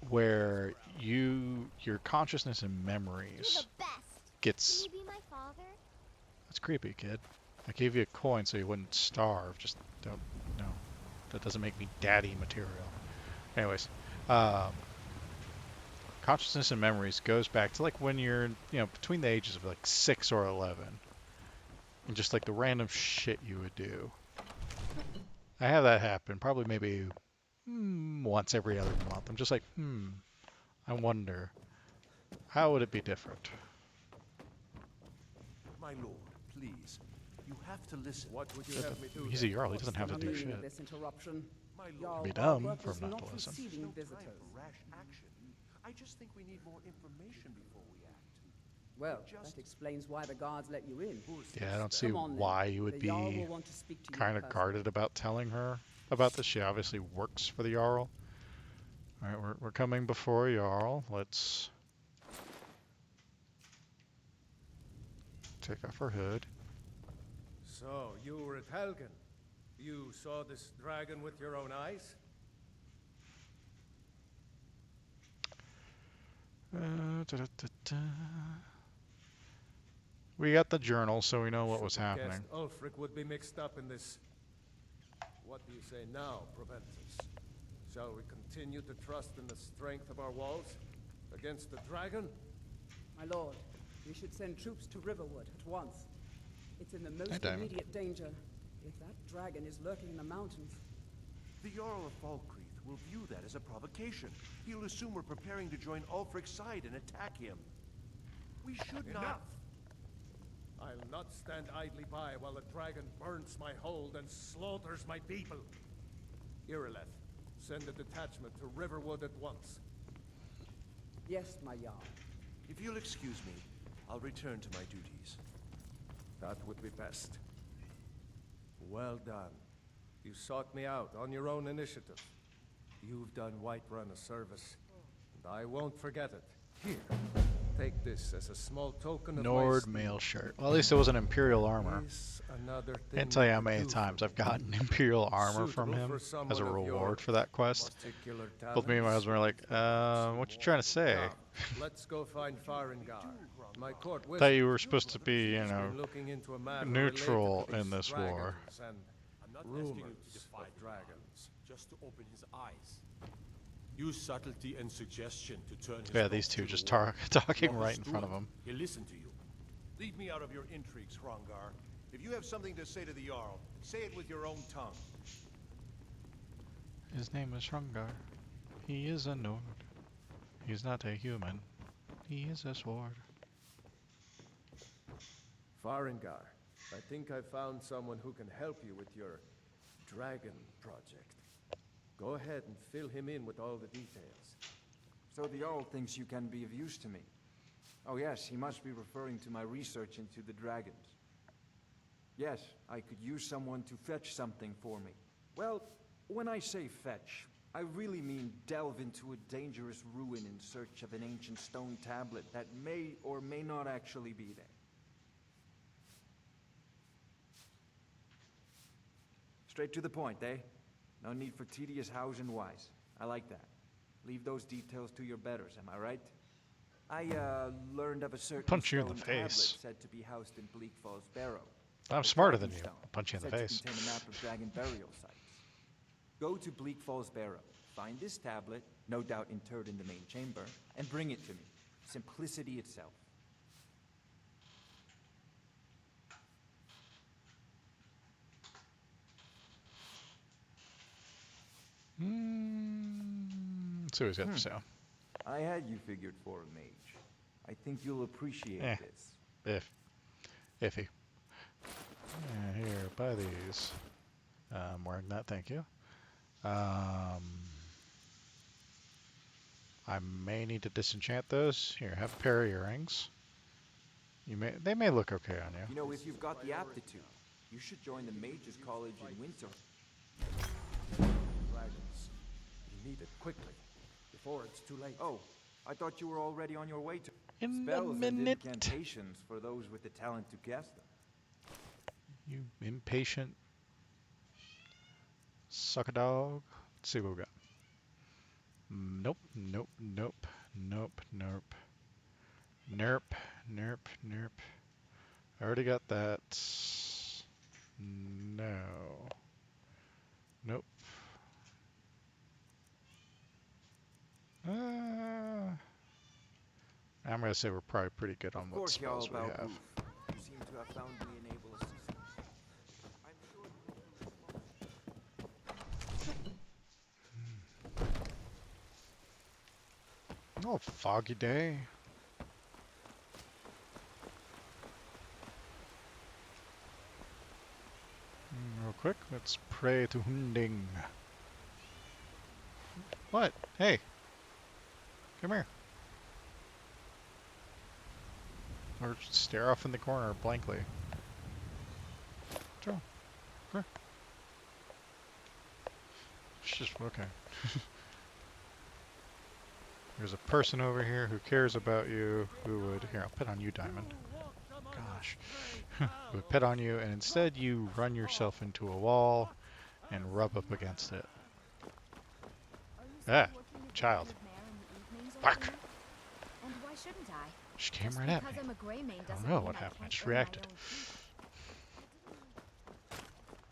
where your consciousness and memories gets.
Can you be my father?
That's creepy, kid. I gave you a coin so you wouldn't starve. Just don't. No, that doesn't make me daddy material. Anyways, consciousness and memories goes back to like when you're, between the ages of like 6 or 11. And just like the random shit you would do. I have that happen probably maybe once every other month. I'm just like, I wonder, how would it be different?
My lord, please. You have to listen. What would you
have me do? He's a Jarl, he doesn't have to do shit.
This interruption.
My
It'd
lord,
be dumb for him not to listen.
no time for rash action. I just think we need more information before we act.
Well, that explains why the guards let you in.
Yeah, I don't see
Come on, then.
why you would
The
be
Jarl will want to speak to you
kind of
personally.
guarded about telling her about this. She obviously works for the Jarl. Alright, we're coming before Jarl. Let's take off her hood.
So, you were at Helgen. You saw this dragon with your own eyes?
We got the journal, so we know what was
Should have
happening.
guessed Ulfric would be mixed up in this. What do you say now, Proventus? Shall we continue to trust in the strength of our walls against the dragon?
My lord, we should send troops to Riverwood at once. It's in the most
Diamond.
immediate danger. If that dragon is lurking in the mountains...
The Jarl of Falkreath will view that as a provocation. He'll assume we're preparing to join Ulfric's side and attack him. We should
Enough!
not...
I'll not stand idly by while the dragon burns my hold and slaughters my people. Irileth, send a detachment to Riverwood at once.
Yes, my Jarl.
If you'll excuse me, I'll return to my duties.
That would be best. Well done. You sought me out on your own initiative. You've done Whiterun a service, and I won't forget it. Here, take this as a small token of
Nord
my
mail shirt. Well, at least it wasn't Imperial armor.
Is another thing
Can't tell you how
could
many
do
times
for
I've
me.
gotten Imperial armor from
Suitable
him
for
as a
someone of your
reward for that quest.
particular
Both me and my
talents.
husband were like, what you trying to say?
Now, let's go find Farengar. My court
Thought
wizard.
you were supposed to be, you
He's
know,
been looking into a matter
neutral
related to
in
these
this war.
dragons and
I'm not
rumors
asking you to defy
of
the
dragons.
just to open his eyes. Use subtlety and suggestion to turn his
Yeah, these
thoughts
two
to
just
the wall.
talking
Walk
right
us
in
through
front of
it.
him.
He'll listen to you.
Leave me out of your intrigues, Hrongar. If you have something to say to the Jarl, say it with your own tongue.
His name is Shrungar. He is a Nord. He's not a human. He is a sword.
Farengar, I think I found someone who can help you with your dragon project. Go ahead and fill him in with all the details.
So the Jarl thinks you can be of use to me. Oh yes, he must be referring to my research into the dragons. Yes, I could use someone to fetch something for me. Well, when I say fetch, I really mean delve into a dangerous ruin in search of an ancient stone tablet that may or may not actually be there. Straight to the point, eh? No need for tedious hows and whys. I like that. Leave those details to your betters, am I right? I, learned of a certain
Punch you in the
stone tablet
face.
said to be housed in Bleak Falls Barrow.
I'm
The
smarter than
Dragon
you.
Stone,
I'll punch you in the
said
face.
to contain a map of dragon burial sites. Go to Bleak Falls Barrow, find this tablet, no doubt interred in the main chamber, and bring it to me. Simplicity itself.
Let's see what he's got for sale.
I had you figured for a mage. I think you'll appreciate
Eh.
this.
Iffy. Yeah, here, buy these. I'm wearing that, thank you. I may need to disenchant those. Here, have a pair of earrings. They may look okay on you.
You know, if you've got the aptitude, you should join the Mages College in Winter.
Dragons. You need it quickly, before it's too late.
Oh, I thought you were already on your way to
In
spells
a
and
minute.
incantations for those with the talent to cast them.
You impatient suck a dog. Let's see what we got. Nope, nope, nope, nope, nope. Nerp, nerp, nerp. I already got that. No. Nope. I'm gonna say we're probably pretty good on
Of
what
course, y'all
spells we
about
have.
Booth. You seem to have found me an able assistant. I'm sure.
Oh, foggy day. Real quick, let's pray to Hunding. What? Hey. Come here. Or just stare off in the corner blankly. Joe. Come here. It's just okay. There's a person over here who cares about you, who would... Here, I'll put on you, Diamond. God. gosh. Would pet on you, and instead you run yourself into a wall and rub up against it. Ah, child. Bark!
And why shouldn't I?
She came
Just
right at me.
because I'm a gray mane
I
doesn't
don't know
mean
what
I
happened. I
can't
just
earn my
reacted.
own keep.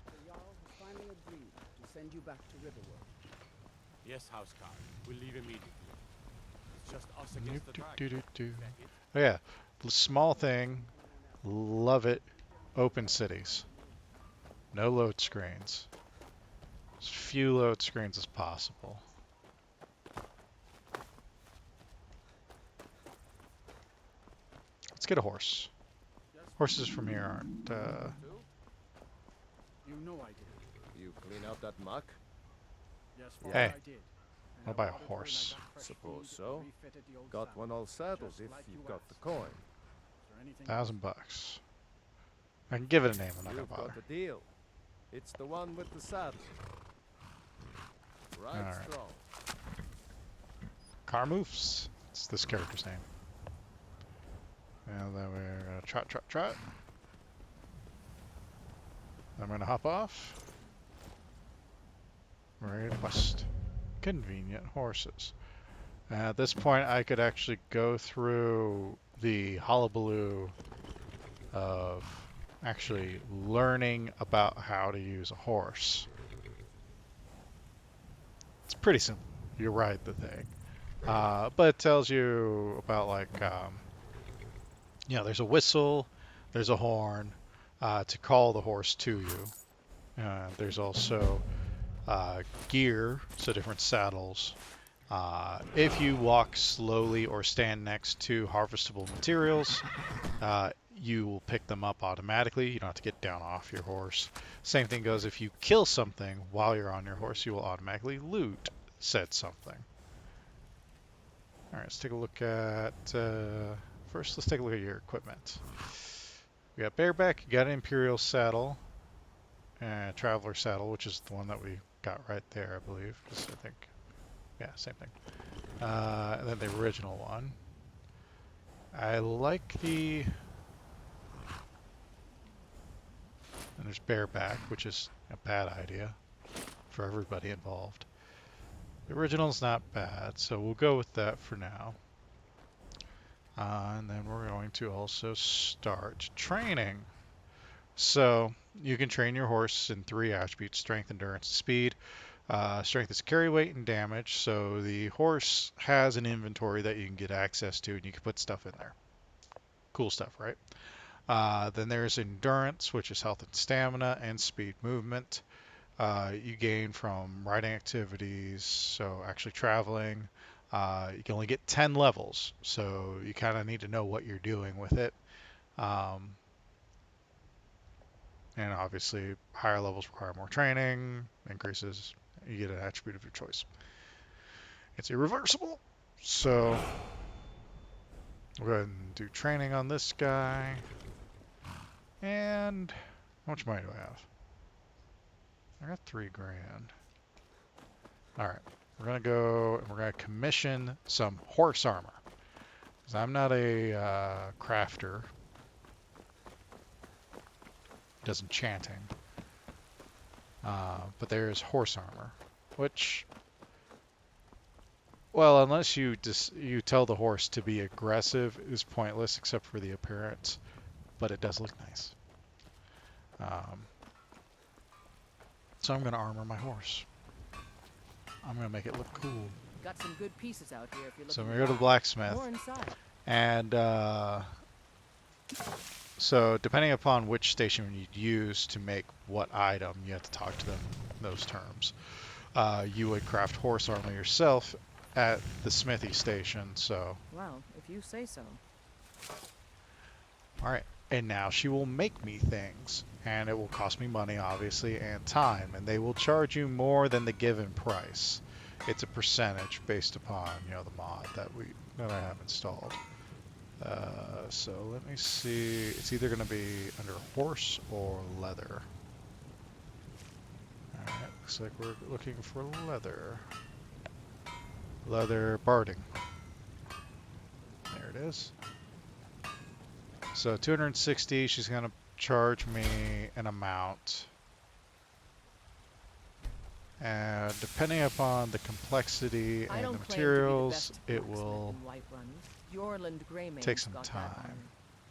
The Jarl has finally agreed to send you back to Riverwood.
Yes, Housecarl. We'll leave immediately. It's just us against the dragon.
Do-do-do-do. Oh yeah, small thing. Love it. Open cities. No load screens. As few load screens as possible. Let's get a horse. Horses from here aren't.
You know I did.
You clean out that muck?
Yes,
Hey.
Father, I did.
I'll buy a horse.
Suppose so. Got one all settled if you've got the coin.
$1,000. I can give it a name. I'm not gonna
You've
bother.
got the deal. It's the one with the saddle. Right
Alright.
strong.
Car moves. It's this character's name. And then we're gonna trot, trot, trot. I'm gonna hop off. We're ready to quest. Convenient horses. At this point, I could actually go through the hullabaloo of actually learning about how to use a horse. It's pretty simple. You ride the thing. But it tells you about, like, you know, there's a whistle, there's a horn to call the horse to you. There's also gear, so different saddles. If you walk slowly or stand next to harvestable materials, you will pick them up automatically. You don't have to get down off your horse. Same thing goes if you kill something while you're on your horse, you will automatically loot said something. Alright, let's take a look at... first, let's take a look at your equipment. We got bareback, you got an Imperial saddle, and Traveler saddle, which is the one that we got right there, I believe. Just, I think, yeah, same thing. And then the original one. I like the... And there's bareback, which is a bad idea for everybody involved. The original's not bad, so we'll go with that for now. And then we're going to also start training. So you can train your horse in 3 attributes: strength, endurance, and speed. Strength is carry weight and damage, so the horse has an inventory that you can get access to and you can put stuff in there. Cool stuff, right? Then there's endurance, which is health and stamina, and speed movement. You gain from riding activities, so actually traveling. You can only get 10 levels, so you kind of need to know what you're doing with it. And obviously, higher levels require more training, increases, you get an attribute of your choice. It's irreversible, so we'll go ahead and do training on this guy. And how much money do I have? I got 3 grand. Alright, we're going to go and we're going to commission some horse armor. Because I'm not a crafter. Does enchanting. But there's horse armor, which, well, unless you you tell the horse to be aggressive, is pointless except for the appearance. But it does look nice. So I'm going to armor my horse. I'm going to make it look cool.
Got some good pieces out here if you're looking.
So I'm going to go to the blacksmith.
More inside.
And so depending upon which station you'd use to make what item, you have to talk to them in those terms. You would craft horse armor yourself at the smithy station, so...
Well, if you say so.
Alright, and now she will make me things. And it will cost me money, obviously, and time. And they will charge you more than the given price. It's a percentage based upon, you know, the mod that I have installed. So let me see. It's either going to be under horse or leather. Alright, looks like we're looking for leather. Leather barding. There it is. So 260, she's gonna charge me an amount. And depending upon the complexity and the materials, it will take some time.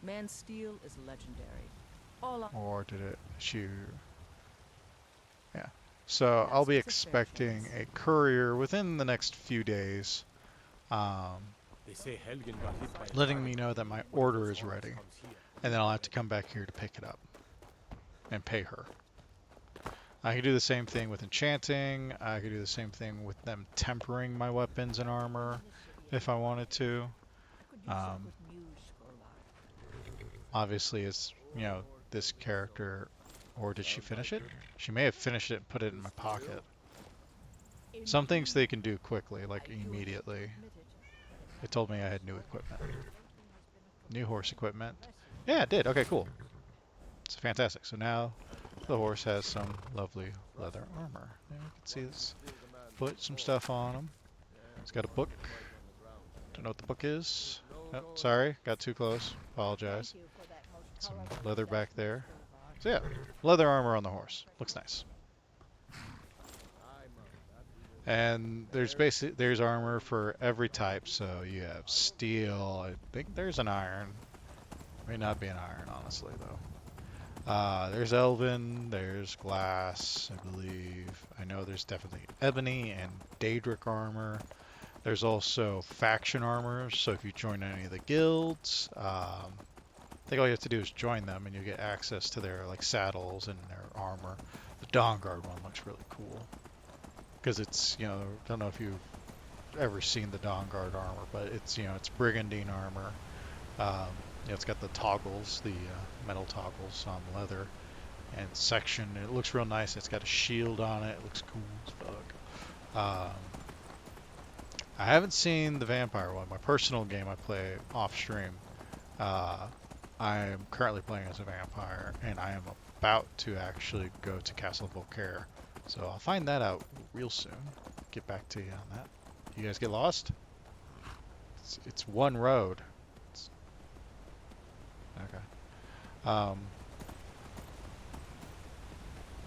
Man steel is legendary.
Or did it shoot? Yeah. So I'll be expecting a courier within the next few days,
They say Helgen got hit by a
letting
dragon.
me know that my order is ready. And then I'll have to come back here to pick it up and pay her. I can do the same thing with enchanting. I could do the same thing with them tempering my weapons and armor if I wanted to. Obviously, it's, you know, this character, or did she finish it? She may have finished it and put it in my pocket. Some things they can do quickly, like immediately. It told me I had new equipment. New horse equipment. Yeah, it did. Okay, cool. It's fantastic. So now the horse has some lovely leather armor. Yeah, you can see this. Put some stuff on him. It's got a book. Don't know what the book is. Oh, sorry, got too close. Apologize. Some leather back there. So yeah, leather armor on the horse. Looks nice. And there's armor for every type. So you have steel. I think there's an iron. May not be an iron, honestly, though. There's elven. There's glass, I believe. I know there's definitely ebony and daedric armor. There's also faction armor. So if you join any of the guilds, I think all you have to do is join them, and you get access to their like saddles and their armor. The Dawnguard one looks really cool because it's, you know, I don't know if you've ever seen the Dawnguard armor, but it's, you know, it's brigandine armor. You know, it's got the toggles, the metal toggles on leather and section. It looks real nice. It's got a shield on it. It looks cool as fuck. I haven't seen the vampire one. My personal game I play off stream. I am currently playing as a vampire, and I am about to actually go to Castle Volcaire. So I'll find that out real soon. Get back to you on that. You guys get lost? It's one road. Okay.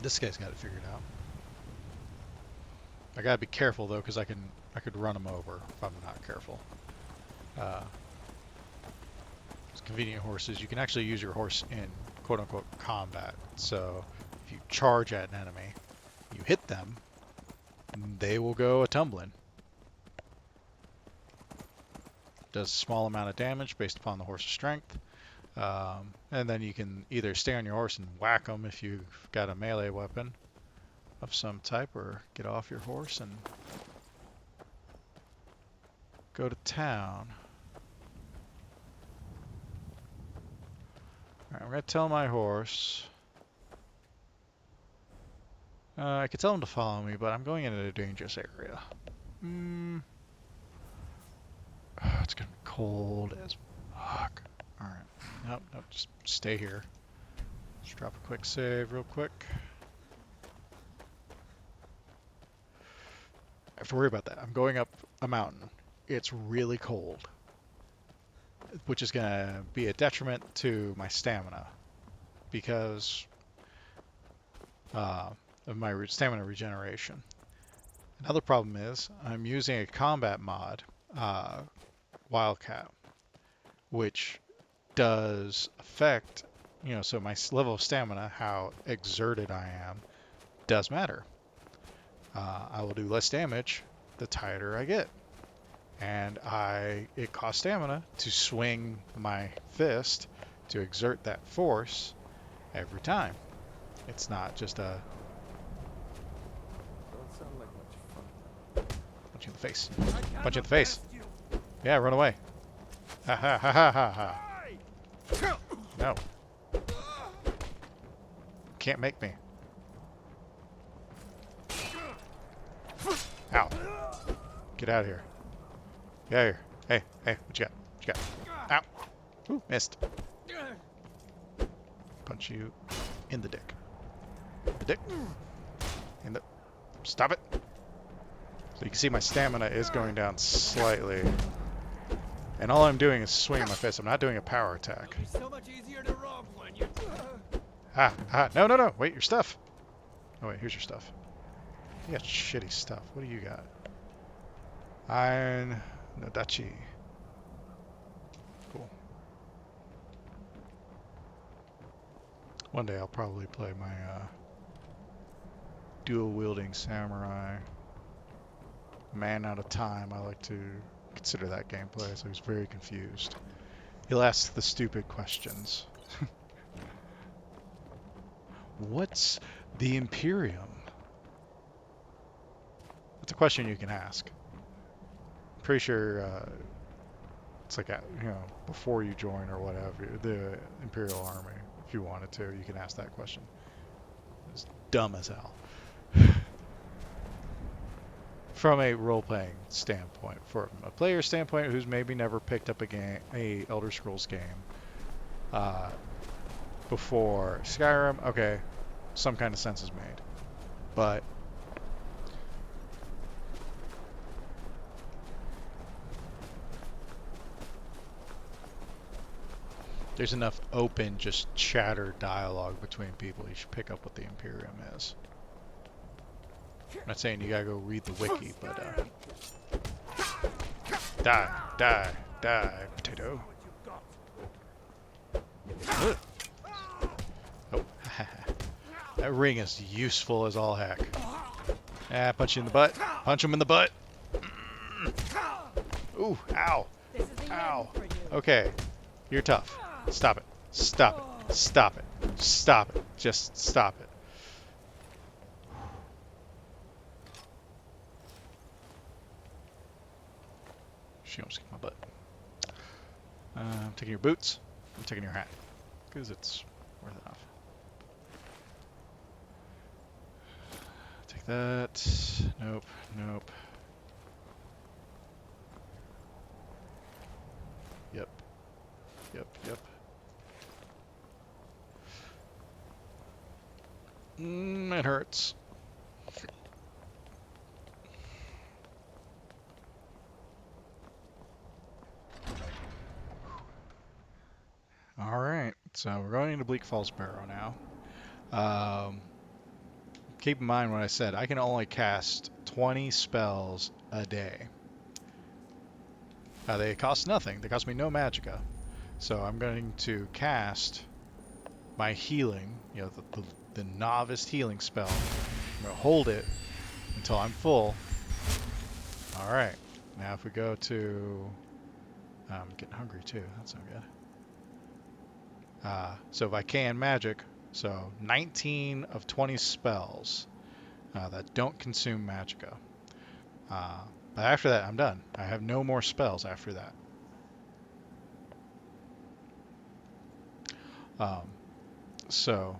This guy's got it figured out. I gotta be careful though, because I could run him over if I'm not careful. It's convenient horses. You can actually use your horse in quote-unquote combat. So if you charge at an enemy, you hit them, they will go a-tumbling. Does a small amount of damage based upon the horse's strength. And then you can either stay on your horse and whack them if you've got a melee weapon of some type, or get off your horse and go to town. Alright, I'm going to tell my horse. I could tell him to follow me, but I'm going into a dangerous area. It's going to be cold as fuck. Alright. Nope, just stay here. Just drop a quick save real quick. I have to worry about that. I'm going up a mountain. It's really cold, which is going to be a detriment to my stamina because of my stamina regeneration. Another problem is I'm using a combat mod, Wildcat, which does affect, you know, so my level of stamina, how exerted I am, does matter. I will do less damage the tighter I get. And it costs stamina to swing my fist, to exert that force every time. It's not just a
Don't sound like much fun.
punch you in the face. Punch you in the face. Yeah, run away. Ha ha ha ha ha ha. No. Can't make me. Ow. Get out of here. Get out of here. Hey, what you got? What you got? Ow. Ooh, missed. Punch you in the dick. The dick. In the... Stop it. So you can see my stamina is going down slightly. And all I'm doing is swinging my fist. I'm not doing a power attack.
It'll be so much easier to rob when you.
No, no, no. Wait, your stuff. Oh, wait, here's your stuff. You got shitty stuff. What do you got? Iron Nodachi. Cool. One day I'll probably play my dual-wielding samurai. Man out of time, I like to consider that gameplay, so he's very confused. He'll ask the stupid questions. What's the Imperium? That's a question you can ask. I'm pretty sure it's like, before you join or whatever, the Imperial Army, if you wanted to, you can ask that question. It's dumb as hell. From a role-playing standpoint, from a player standpoint who's maybe never picked up a Elder Scrolls game before Skyrim, okay, some kind of sense is made. But there's enough open, just chatter dialogue between people. You should pick up what the Imperium is. I'm not saying you gotta go read the wiki, but die, potato. Oh, that ring is useful as all heck. Ah, punch you in the butt. Punch him in the butt. Ooh, ow. Ow. Okay, you're tough. Stop it. Stop it. Stop it. Stop it. Just stop it. She almost kicked my butt. I'm taking your boots. I'm taking your hat. Because it's worth it off. Take that. Nope. Nope. Yep. Yep. Yep. It hurts. Alright, so we're going into Bleak Falls Barrow now. Keep in mind what I said. I can only cast 20 spells a day. They cost nothing. They cost me no magicka. So I'm going to cast my healing, the novice healing spell. I'm going to hold it until I'm full. Alright, now if we go to... I'm getting hungry too. That's not good. So if I can magic, so 19 of 20 spells that don't consume magicka. But after that, I'm done. I have no more spells after that. So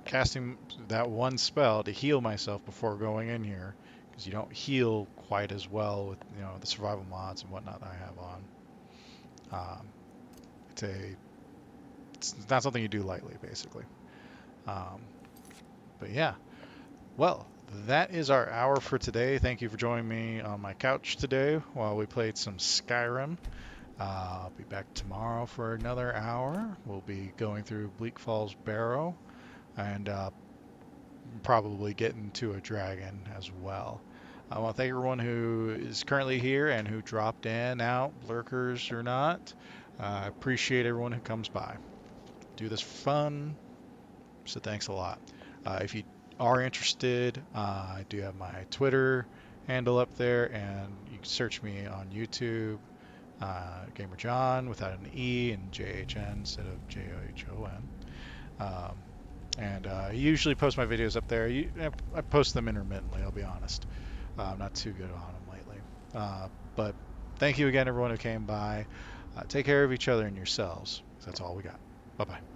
casting that one spell to heal myself before going in here, because you don't heal quite as well with the survival mods and whatnot that I have on. It's not something you do lightly, basically. But yeah, well, that is our hour for today. Thank you for joining me on my couch today while we played some Skyrim. I'll be back tomorrow for another hour. We'll be going through Bleak Falls Barrow and probably getting to a dragon as well. I want to thank everyone who is currently here and who dropped in, out, lurkers or not. I appreciate everyone who comes by. Do this for fun, so thanks a lot. If you are interested, I do have my Twitter handle up there, and you can search me on YouTube, Gamer John without an E and JHN instead of JOHON. And I usually post my videos up there. I post them intermittently, I'll be honest. I'm not too good on them lately. But thank you again, everyone who came by. Take care of each other and yourselves. That's all we got. Bye-bye.